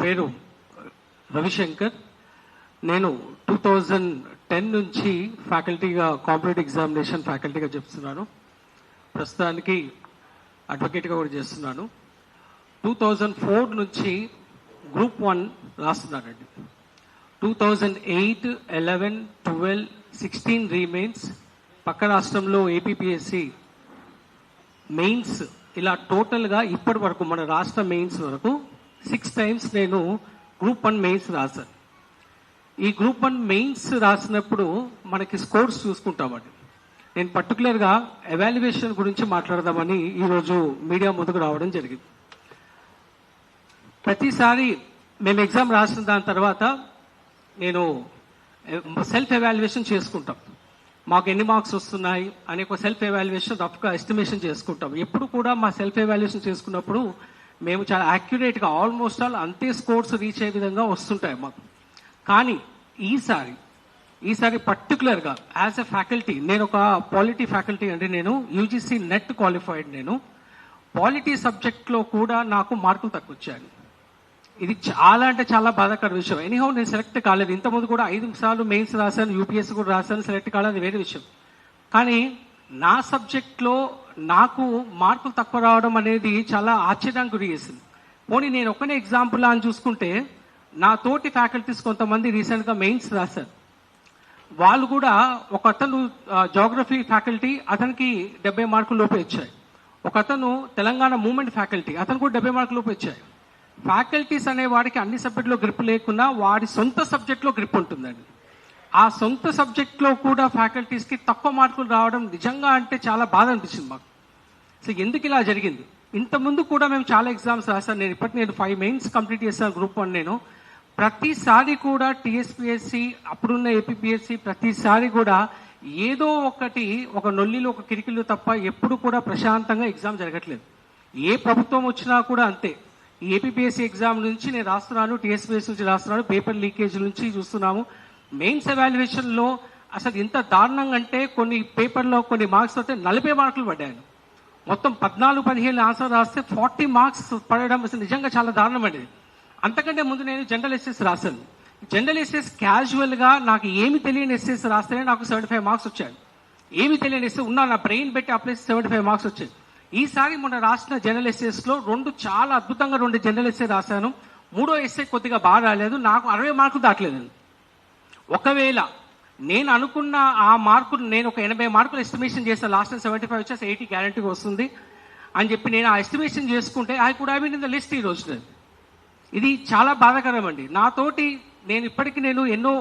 పేరు రవిశంకర్. నేను 2010 నుంచి ఫ్యాకల్టీగా కాంపిటేటివ్ ఎగ్జామినేషన్ ఫ్యాకల్టీగా చెప్తున్నాను. ప్రస్తుతానికి అడ్వకేట్గా కూడా చేస్తున్నాను. 2004 నుంచి గ్రూప్ 1 రాస్తున్నానండి. 2008, 11, 12, 16 రీమెయిన్స్, పక్క రాష్ట్రంలో ఏపీపీఎస్సి మెయిన్స్, ఇలా టోటల్గా ఇప్పటి వరకు మన రాష్ట్ర మెయిన్స్ వరకు 6 times నేను గ్రూప్ 1 మెయిన్స్ రాశాను. ఈ గ్రూప్ 1 మెయిన్స్ రాసినప్పుడు మనకి స్కోర్స్ చూసుకుంటామండి. నేను పర్టికులర్గా ఎవాల్యుయేషన్ గురించి మాట్లాడదామని ఈరోజు మీడియా ముందుకు రావడం జరిగింది. ప్రతిసారి మేము ఎగ్జామ్ రాసిన దాని తర్వాత నేను సెల్ఫ్ ఎవాల్యుయేషన్ చేసుకుంటాం. మాకు ఎన్ని మార్క్స్ వస్తున్నాయి అనే ఒక సెల్ఫ్ ఎవాల్యుయేషన్ రఫ్గా ఎస్టిమేషన్ చేసుకుంటాం. ఎప్పుడు కూడా మా సెల్ఫ్ ఎవాల్యుయేషన్ చేసుకున్నప్పుడు మేము చాలా యాక్యురేట్గా ఆల్మోస్ట్ ఆల్ అంతే స్కోర్స్ రీచ్ అయ్యే విధంగా వస్తుంటాయి మాకు. కానీ ఈసారి పర్టికులర్గా యాజ్ ఎ ఫ్యాకల్టీ, నేను ఒక పాలిటీ ఫ్యాకల్టీ అండి. నేను యూజీసీ నెట్ క్వాలిఫైడ్. నేను పాలిటీ సబ్జెక్ట్లో కూడా నాకు మార్కులు తక్కువ వచ్చాయి. ఇది చాలా అంటే చాలా బాధాకర విషయం. ఎనీహౌ నేను సెలెక్ట్ కాలేదు. ఇంతకుముందు కూడా 5 సార్లు మెయిన్స్ రాశాను, యూపీఎస్సీ కూడా రాశాను, సెలెక్ట్ కాలేదు, వేరే విషయం. కానీ నా సబ్జెక్ట్లో నాకు మార్కులు తక్కువ రావడం అనేది చాలా ఆశ్చర్యానికి గురి చేసింది. పోనీ నేను ఒక్కనే ఎగ్జాంపుల్ అని చూసుకుంటే, నా తోటి ఫ్యాకల్టీస్ కొంతమంది రీసెంట్గా మెయిన్స్ రాశారు. వాళ్ళు కూడా, ఒక అతను జాగ్రఫీ ఫ్యాకల్టీ, అతనికి 70 మార్కుల లోపే వచ్చాయి. ఒక అతను తెలంగాణ మూవ్మెంట్ ఫ్యాకల్టీ, అతను కూడా 70 మార్కుల లోపే వచ్చాయి. ఫ్యాకల్టీస్ అనే వాడికి అన్ని సబ్జెక్టులో గ్రిప్ లేకున్నా వాడి సొంత సబ్జెక్ట్లో గ్రిప్ ఉంటుందండి. ఆ సొంత సబ్జెక్ట్లో కూడా ఫ్యాకల్టీస్కి తక్కువ మార్కులు రావడం నిజంగా అంటే చాలా బాధ అనిపించింది మాకు. సో ఎందుకు ఇలా జరిగింది? ఇంతకుముందు కూడా మేము చాలా ఎగ్జామ్స్ రాశాను. నేను 5 మెయిన్స్ కంప్లీట్ చేశాను గ్రూప్ 1. నేను ప్రతిసారి కూడా టీఎస్పీఎస్సి, అప్పుడున్న ఏపీపీఎస్సి, ప్రతిసారి కూడా ఏదో ఒకటి, ఒక నొల్లిలో ఒక కిరికిలు తప్ప ఎప్పుడు కూడా ప్రశాంతంగా ఎగ్జామ్ జరగట్లేదు. ఏ ప్రభుత్వం వచ్చినా కూడా అంతే. ఈ ఏపీపీఎస్సీ ఎగ్జామ్ నుంచి నేను రాస్తున్నాను, టీఎస్పీఎస్సీ నుంచి రాస్తున్నాను, పేపర్ లీకేజ్ నుంచి చూస్తున్నాము. మెయిన్స్ ఎవాల్యుయేషన్లో అసలు ఎంత దారుణంగా అంటే, కొన్ని పేపర్లో కొన్ని మార్క్స్ వస్తే 40 మార్కులు పడ్డాయి. మొత్తం 14-15 ఆన్సర్ రాస్తే 40 మార్క్స్ పడడం అసలు నిజంగా చాలా దారుణం అండి. అంతకంటే ముందు నేను జనరల్ ఎస్ఎస్ రాశాను. జనరల్ ఎస్ఎస్ క్యాజువల్గా నాకు ఏమి తెలియని ఎస్ఎస్ రాస్తేనే నాకు 75 మార్క్స్ వచ్చాయి. ఏమి తెలియని ఎస్ఎస్ ఉన్నా నా బ్రెయిన్ పెట్టి అప్లై 75 మార్క్స్ వచ్చాయి. ఈసారి మొన్న రాసిన జనరల్ ఎస్ఎస్లో 2 చాలా అద్భుతంగా 2 జనరల్ ఎస్ఏ రాశాను. 3వ ఎస్ఏ కొద్దిగా బాగా రాలేదు, నాకు 60 మార్కులు దాటలేదండి. ఒకవేళ నేను అనుకున్న ఆ మార్కులు, నేను ఒక 80 మార్కులు ఎస్టిమేషన్ చేస్తాను, లాస్ట్ 75 వచ్చేసి 80 గ్యారంటీగా వస్తుంది అని చెప్పి నేను ఆ ఎస్టిమేషన్ చేసుకుంటే I could have been in the list ఈ రోజు. ఇది చాలా బాధాకరం అండి. నాతోటి నేను ఎన్నో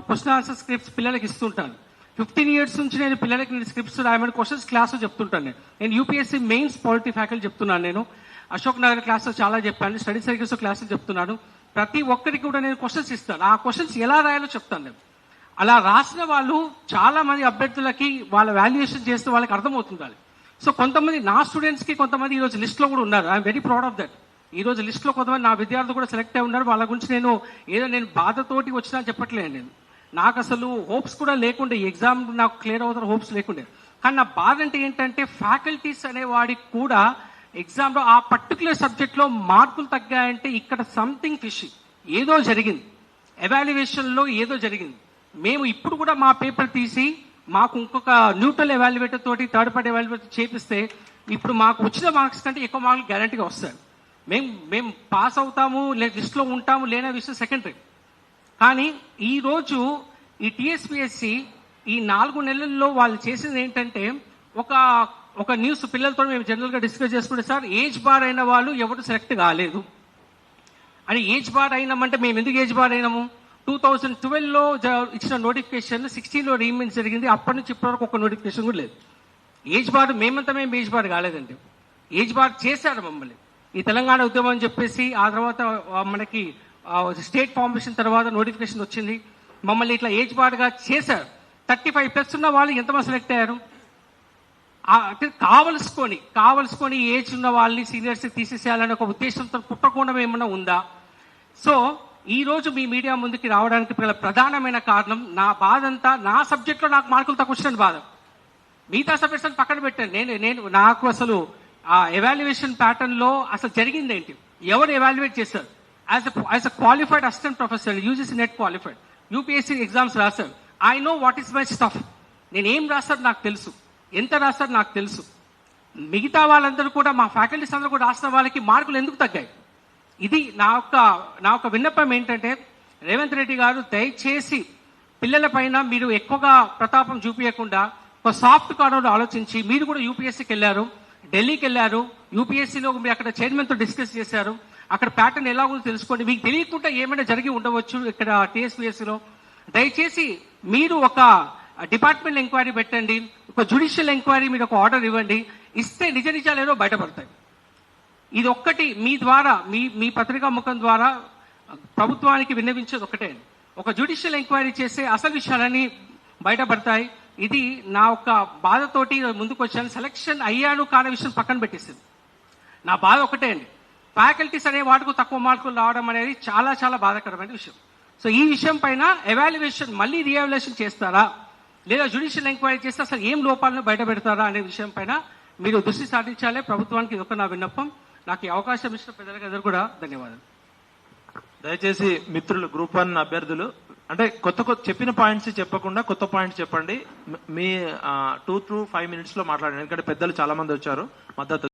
క్వశ్చన్ ఆన్సర్ స్క్రిప్ట్స్ పిల్లలకి ఇస్తుంటాను. 15 years నుంచి నేను పిల్లలకి స్క్రిప్ట్స్ రాయమని క్వశ్చన్స్ క్లాసు చెప్తుంటాను. నేను యూపీఎస్సీ మెయిన్స్ పాలిటీ ఫ్యాకల్టీ చెప్తున్నాను. నేను అశోక్ నగర్ క్లాస్లో చాలా చెప్పాను, స్టడీ సర్కిల్స్ క్లాసులు చెప్తున్నాను. ప్రతి ఒక్కరికి కూడా నేను క్వశ్చన్స్ ఇస్తాను. ఆ క్వశ్చన్స్ ఎలా రాయాలో చెప్తాను నేను. అలా రాసిన వాళ్ళు చాలా మంది అభ్యర్థులకి వాళ్ళ వాల్యుయేషన్ చేస్తే వాళ్ళకి అర్థమవుతుంది. సో కొంతమంది నా స్టూడెంట్స్కి కొంతమంది ఈరోజు లిస్ట్లో కూడా ఉన్నారు. I'm very proud of that. ఈరోజు లిస్ట్లో కొంతమంది నా విద్యార్థులు కూడా సెలెక్ట్ అయి ఉన్నారు. వాళ్ళ గురించి నేను బాధతోటి వచ్చినా చెప్పట్లేదు. నేను నాకు అసలు హోప్స్ కూడా లేకుండే, ఈ ఎగ్జామ్ నాకు క్లియర్ అవుతారు హోప్స్ లేకుండే. కానీ నా బాధ అంటే ఏంటంటే, ఫ్యాకల్టీస్ అనేవాడికి కూడా ఎగ్జామ్లో ఆ పర్టికులర్ సబ్జెక్ట్లో మార్కులు తగ్గాయంటే ఇక్కడ సంథింగ్ ఫిషీ, ఏదో జరిగింది, ఎవాల్యుయేషన్లో ఏదో జరిగింది. మేము ఇప్పుడు కూడా మా పేపర్ తీసి మాకు ఇంకొక న్యూట్రల్ ఎవాల్యుయేటర్ తోటి, థర్డ్ పార్టీ ఎవాల్యుయేటర్ చేపిస్తే ఇప్పుడు మాకు వచ్చిన మార్క్స్ కంటే ఎక్కువ మార్కులు గ్యారంటీగా వస్తాయి. మేము పాస్ అవుతాము, లిస్ట్లో ఉంటాము లేనే విషయం సెకండరీ. కానీ ఈరోజు ఈ టీఎస్పీఎస్సీ ఈ 4 నెలల్లో వాళ్ళు చేసింది ఏంటంటే, ఒక న్యూస్ పిల్లలతో మేము జనరల్గా డిస్కస్ చేసుకుంటే, సార్ ఏజ్ బార్ అయిన వాళ్ళు ఎవరు సెలెక్ట్ కాలేదు అని. ఏజ్ బార్ అయినామంటే మేము ఎందుకు ఏజ్ బార్ అయినాము? 2012లో ఇచ్చిన నోటిఫికేషన్, 16లో రీమెయిన్స్ జరిగింది. అప్పటి నుంచి ఇప్పటివరకు ఒక నోటిఫికేషన్ కూడా లేదు. ఏజ్ బార్ మేము ఏజ్ బార్ కాలేదండి. ఏజ్ బార్ చేశారు మమ్మల్ని. ఈ తెలంగాణ ఉద్యమం అని చెప్పేసి, ఆ తర్వాత మనకి స్టేట్ ఫార్మేషన్ తర్వాత నోటిఫికేషన్ వచ్చింది, మమ్మల్ని ఇట్లా ఏజ్ బార్గా చేశారు. 35+ ఉన్న వాళ్ళు ఎంతమంది సెలెక్ట్ అయ్యారు? కావలసుకొని ఏజ్ ఉన్న వాళ్ళని సీనియర్స్ తీసేసేయాలనే ఒక ఉద్దేశంతో పుట్టకుండా ఏమన్నా ఉందా? సో ఈరోజు మీ మీడియా ముందుకి రావడానికి ప్రధానమైన కారణం, నా బాధ అంతా నా సబ్జెక్ట్లో నాకు మార్కులు తక్కువ వచ్చిన బాధ. మిగతా సబ్జెక్ట్స్ పక్కన పెట్టాను. నాకు అసలు ఆ ఎవాల్యుయేషన్ ప్యాటర్న్లో అసలు జరిగింది ఏంటి, ఎవరు ఎవాల్యుయేట్ చేశారు, as a qualified assistant professor UGC NET qualified UPSC exams రాశారు. I know what is my stuff. నేను ఏం రాస్తాడు నాకు తెలుసు, ఎంత రాస్తాడు నాకు తెలుసు. మిగతా వాళ్ళందరూ కూడా మా ఫ్యాకల్టీస్ అందరూ కూడా రాసిన వాళ్ళకి మార్కులు ఎందుకు తగ్గాయి? ఇది నా యొక్క విన్నపం ఏంటంటే, రేవంత్ రెడ్డి గారు దయచేసి పిల్లల పైన మీరు ఎక్కువగా ప్రతాపం చూపించకుండా ఒక సాఫ్ట్ కార్నర్ ఆలోచించి, మీరు కూడా యూపీఎస్సీకి వెళ్ళారు, ఢిల్లీకి వెళ్ళారు, యూపీఎస్సీలో మీరు అక్కడ చైర్మన్తో డిస్కస్ చేశారు, అక్కడ ప్యాటర్న్ ఎలా ఉందో తెలుసుకోండి. మీకు తెలియకుండా ఏమైనా జరిగి ఉండవచ్చు ఇక్కడ టీఎస్పీఎస్సీలో. దయచేసి మీరు ఒక డిపార్ట్మెంట్ ఎంక్వైరీ పెట్టండి, ఒక జ్యుడిషియల్ ఎంక్వైరీ మీరు ఒక ఆర్డర్ ఇవ్వండి. ఇస్తే నిజ నిజాలు ఏదో బయటపడతాయి. ఇది ఒక్కటి మీ ద్వారా, మీ పత్రికా ముఖం ద్వారా ప్రభుత్వానికి విన్నవించేది ఒకటే, ఒక జ్యుడిషియల్ ఎంక్వైరీ చేస్తే అసలు విషయాలన్నీ బయటపడతాయి. ఇది నా ఒక బాధతోటి ముందుకు వచ్చాను. సెలక్షన్ అయ్యాను కాని విషయం పక్కన పెట్టేసింది. నా బాధ ఒకటే అండి, ఫ్యాకల్టీస్ అనే వాటికి తక్కువ మార్కులు రావడం అనేది చాలా చాలా బాధాకరమైన విషయం. సో ఈ విషయం పైన ఎవాల్యుయేషన్ మళ్ళీ రీఎవాల్యుయేషన్ చేస్తారా, లేదా జ్యుడిషియల్ ఎంక్వైరీ చేస్తే అసలు ఏం లోపాలను బయట పెడతారా అనే విషయం పైన మీరు దృష్టి సాధించాలి. ప్రభుత్వానికి ఇది ఒక నా విన్నపం. నాకు ఈ అవకాశం ఇచ్చిన పెద్దలందరూ కూడా ధన్యవాదాలు. దయచేసి మిత్రులు గ్రూప్ 1 అభ్యర్థులు అంటే కొత్త చెప్పిన పాయింట్స్ చెప్పకుండా కొత్త పాయింట్స్ చెప్పండి. మీ 2 to 5 minutes లో మాట్లాడండి, ఎందుకంటే పెద్దలు చాలా మంది వచ్చారు మద్దతు.